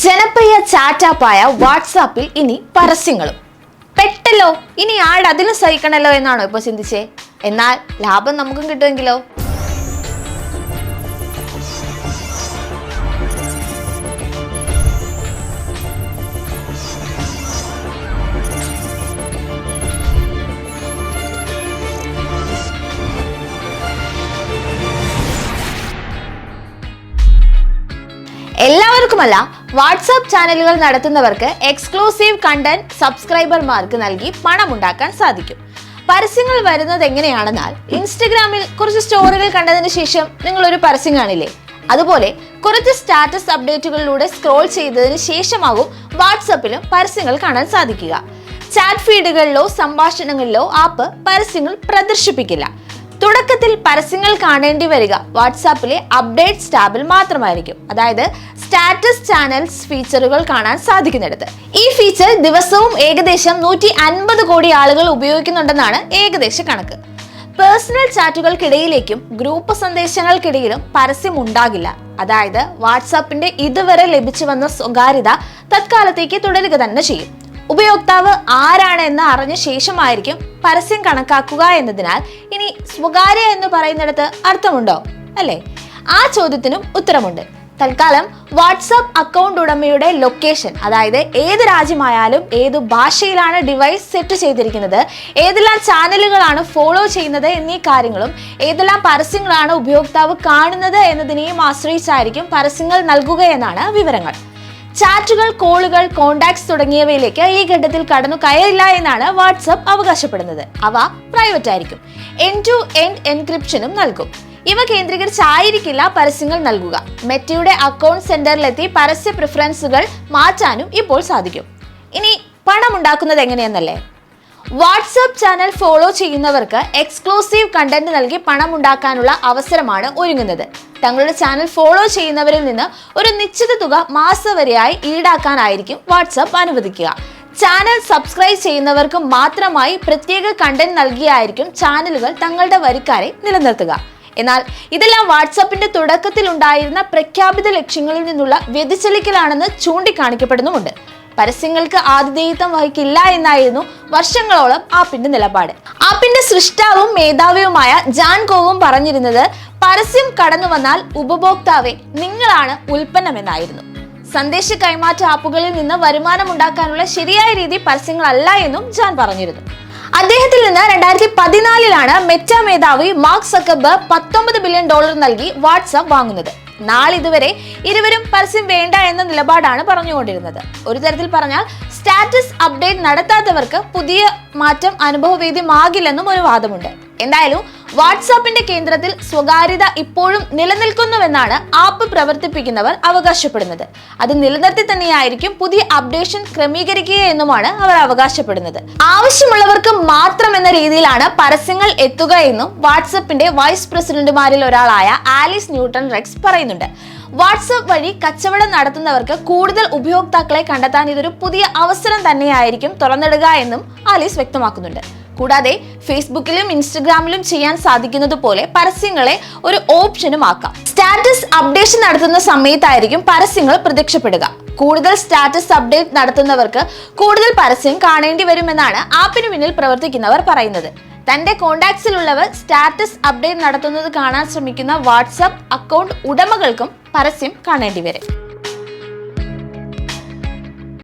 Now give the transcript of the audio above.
ജനപ്രിയ ചാറ്റ് ആപ്പായ വാട്സാപ്പിൽ ഇനി പരസ്യങ്ങളും പെട്ടല്ലോ. ഇനി ആഡ് അതിന് സഹിക്കണല്ലോ എന്നാണോ ഇപ്പൊ ചിന്തിച്ചേ? എന്നാൽ ലാഭം നമുക്കും കിട്ടുമെങ്കിലോ? എല്ലാവർക്കുമല്ല, വാട്സാപ്പ് ചാനലുകൾ നടത്തുന്നവർക്ക് എക്സ്ക്ലൂസീവ് കണ്ടന്റ് സബ്സ്ക്രൈബർമാർക്ക് നൽകി പണമുണ്ടാക്കാൻ സാധിക്കും. പരസ്യങ്ങൾ വരുന്നത് എങ്ങനെയാണെന്നാൽ, ഇൻസ്റ്റഗ്രാമിൽ കുറച്ച് സ്റ്റോറികൾ കണ്ടതിന് ശേഷം നിങ്ങൾ ഒരു പരസ്യം കാണില്ലേ, അതുപോലെ കുറച്ച് സ്റ്റാറ്റസ് അപ്ഡേറ്റുകളിലൂടെ സ്ക്രോൾ ചെയ്തതിന് ശേഷമാകും വാട്സാപ്പിലും പരസ്യങ്ങൾ കാണാൻ സാധിക്കുക. ചാറ്റ് ഫീഡുകളിലോ സംഭാഷണങ്ങളിലോ ആപ്പ് പരസ്യങ്ങൾ പ്രദർശിപ്പിക്കില്ല. തുടക്കത്തിൽ പരസ്യങ്ങൾ കാണേണ്ടി വരിക വാട്സാപ്പിലെ അപ്ഡേറ്റ്സ് ടാബിൽ മാത്രമായിരിക്കും, അതായത് സ്റ്റാറ്റസ് ചാനൽസ് ഫീച്ചറുകൾ കാണാൻ സാധിക്കുന്നിടത്ത്. ഈ ഫീച്ചർ ദിവസവും ഏകദേശം 150 കോടി ആളുകൾ ഉപയോഗിക്കുന്നുണ്ടെന്നാണ് ഏകദേശ കണക്ക്. പേഴ്സണൽ ചാറ്റുകൾക്കിടയിലേക്കും ഗ്രൂപ്പ് സന്ദേശങ്ങൾക്കിടയിലും പരസ്യം ഉണ്ടാകില്ല. അതായത് വാട്സാപ്പിന്റെ ഇതുവരെ ലഭിച്ചു വന്ന സ്വകാര്യത തത്കാലത്തേക്ക് തുടരുക തന്നെ ചെയ്യും. ഉപയോക്താവ് ആരാണ് എന്ന് അറിഞ്ഞ ശേഷമായിരിക്കും പരസ്യം കണക്കാക്കുക എന്നതിനാൽ ഇനി സ്വകാര്യ എന്ന് പറയുന്നിടത്ത് അർത്ഥമുണ്ടോ അല്ലേ? ആ ചോദ്യത്തിനും ഉത്തരമുണ്ട്. തൽക്കാലം വാട്സാപ്പ് അക്കൗണ്ട് ഉടമയുടെ ലൊക്കേഷൻ, അതായത് ഏത് രാജ്യമായാലും ഏതു ഭാഷയിലാണ് ഡിവൈസ് സെറ്റ് ചെയ്തിരിക്കുന്നത്, ഏതെല്ലാം ചാനലുകളാണ് ഫോളോ ചെയ്യുന്നത് എന്നീ കാര്യങ്ങളും ഏതെല്ലാം പരസ്യങ്ങളാണ് ഉപയോക്താവ് കാണുന്നത് എന്നതിനെയും ആശ്രയിച്ചായിരിക്കും പരസ്യങ്ങൾ നൽകുക എന്നാണ് വിവരങ്ങൾ. ചാറ്റുകൾ, കോളുകൾ, കോണ്ടാക്ട്സ് തുടങ്ങിയവയിലേക്ക് ഈ ഘട്ടത്തിൽ കടന്നു കയറില്ല എന്നാണ് വാട്സാപ്പ് അവകാശപ്പെടുന്നത്. അവ പ്രൈവറ്റ് ആയിരിക്കും. എൻഡ് ടു എൻഡ് എൻക്രിപ്ഷനും നൽകും. ഇവ കേന്ദ്രീകരിച്ചായിരിക്കില്ല പരസ്യങ്ങൾ നൽകുക. മെറ്റയുടെ അക്കൗണ്ട് സെന്ററിലെത്തി പരസ്യ പ്രിഫറൻസുകൾ മാറ്റാനും ഇപ്പോൾ സാധിക്കും. ഇനി പണം ഉണ്ടാക്കുന്നത് എങ്ങനെയെന്നല്ലേ? വാട്സാപ്പ് ചാനൽ ഫോളോ ചെയ്യുന്നവർക്ക് എക്സ്ക്ലൂസീവ് കണ്ടന്റ് നൽകി പണം ഉണ്ടാക്കാനുള്ള അവസരമാണ് ഒരുങ്ങുന്നത്. തങ്ങളുടെ ചാനൽ ഫോളോ ചെയ്യുന്നവരിൽ നിന്ന് ഒരു നിശ്ചിത തുക മാസവരെയായി ഈടാക്കാനായിരിക്കും വാട്സാപ്പ് അനുവദിക്കുക. ചാനൽ സബ്സ്ക്രൈബ് ചെയ്യുന്നവർക്ക് മാത്രമായി പ്രത്യേക കണ്ടന്റ് നൽകിയായിരിക്കും ചാനലുകൾ തങ്ങളുടെ വരിക്കാരെ നിലനിർത്തുക. എന്നാൽ ഇതെല്ലാം വാട്സാപ്പിന്റെ തുടക്കത്തിൽ ഉണ്ടായിരുന്ന പ്രഖ്യാപിത ലക്ഷ്യങ്ങളിൽ നിന്നുള്ള വ്യതിചലിക്കലാണെന്ന് ചൂണ്ടിക്കാണിക്കപ്പെടുന്നുമുണ്ട്. പരസ്യങ്ങൾക്ക് ആതിഥേയത്വം വഹിക്കില്ല എന്നായിരുന്നു വർഷങ്ങളോളം ആപ്പിന്റെ നിലപാട്. ആപ്പിന്റെ സൃഷ്ടാവും മേധാവിയുമായ ജാൻ കോവും പറഞ്ഞിരുന്നത്, പരസ്യം കടന്നു വന്നാൽ ഉപഭോക്താവെ നിങ്ങളാണ് ഉൽപ്പന്നമെന്നായിരുന്നു. സന്ദേശ കൈമാറ്റ ആപ്പുകളിൽ നിന്ന് വരുമാനം ഉണ്ടാക്കാനുള്ള ശരിയായ രീതി പരസ്യങ്ങളല്ല എന്നും ജാൻ പറഞ്ഞിരുന്നു. അദ്ദേഹത്തിൽ നിന്ന് 2014 മെറ്റ മേധാവി മാർക്ക് സക്കർബർഗ് $19 ബില്യൺ നൽകി വാട്സാപ്പ് വാങ്ങുന്നത്. നാളിതുവരെ ഇരുവരും പരസ്യം വേണ്ട എന്ന നിലപാടാണ് പറഞ്ഞുകൊണ്ടിരുന്നത്. ഒരു തരത്തിൽ പറഞ്ഞാൽ സ്റ്റാറ്റസ് അപ്ഡേറ്റ് നടത്താത്തവർക്ക് പുതിയ മാറ്റം അനുഭവവേദ്യമാകില്ലെന്നും ഒരു വാദമുണ്ട്. എന്തായാലും വാട്സാപ്പിന്റെ കേന്ദ്രത്തിൽ സ്വകാര്യത ഇപ്പോഴും നിലനിൽക്കുന്നുവെന്നാണ് ആപ്പ് പ്രവർത്തിപ്പിക്കുന്നവർ അവകാശപ്പെടുന്നത്. അത് നിലനിർത്തി തന്നെയായിരിക്കും പുതിയ അപ്ഡേഷൻ ക്രമീകരിക്കുക എന്നുമാണ് അവർ അവകാശപ്പെടുന്നത്. ആവശ്യമുള്ളവർക്ക് മാത്രം എന്ന രീതിയിലാണ് പരസ്യങ്ങൾ എത്തുക എന്നും വാട്സാപ്പിന്റെ വൈസ് പ്രസിഡന്റുമാരിൽ ഒരാളായ ആലിസ് ന്യൂട്ടൺ റെക്സ് പറയുന്നുണ്ട്. വാട്സാപ്പ് വഴി കച്ചവടം നടത്തുന്നവർക്ക് കൂടുതൽ ഉപയോക്താക്കളെ കണ്ടെത്താൻ ഇതൊരു പുതിയ അവസരം തന്നെയായിരിക്കും തുറന്നിടുക എന്നും ആലിസ് വ്യക്തമാക്കുന്നുണ്ട്. കൂടാതെ ഫേസ്ബുക്കിലും ഇൻസ്റ്റഗ്രാമിലും ചെയ്യാൻ സാധിക്കുന്നത് പോലെ പരസ്യങ്ങളെ ഒരു ഓപ്ഷനും ആക്കാം. സ്റ്റാറ്റസ് അപ്ഡേഷൻ നടത്തുന്ന സമയത്തായിരിക്കും പരസ്യങ്ങൾ പ്രത്യക്ഷപ്പെടുക. കൂടുതൽ സ്റ്റാറ്റസ് അപ്ഡേറ്റ് നടത്തുന്നവർക്ക് കൂടുതൽ പരസ്യം കാണേണ്ടി വരുമെന്നാണ് ആപ്പിന് പിന്നിൽ പ്രവർത്തിക്കുന്നവർ പറയുന്നത്. തന്റെ കോണ്ടാക്ട്സിലുള്ളവർ സ്റ്റാറ്റസ് അപ്ഡേറ്റ് നടത്തുന്നത് കാണാൻ ശ്രമിക്കുന്ന വാട്സാപ്പ് അക്കൗണ്ട് ഉടമകൾക്കും പരസ്യം കാണേണ്ടി വരും.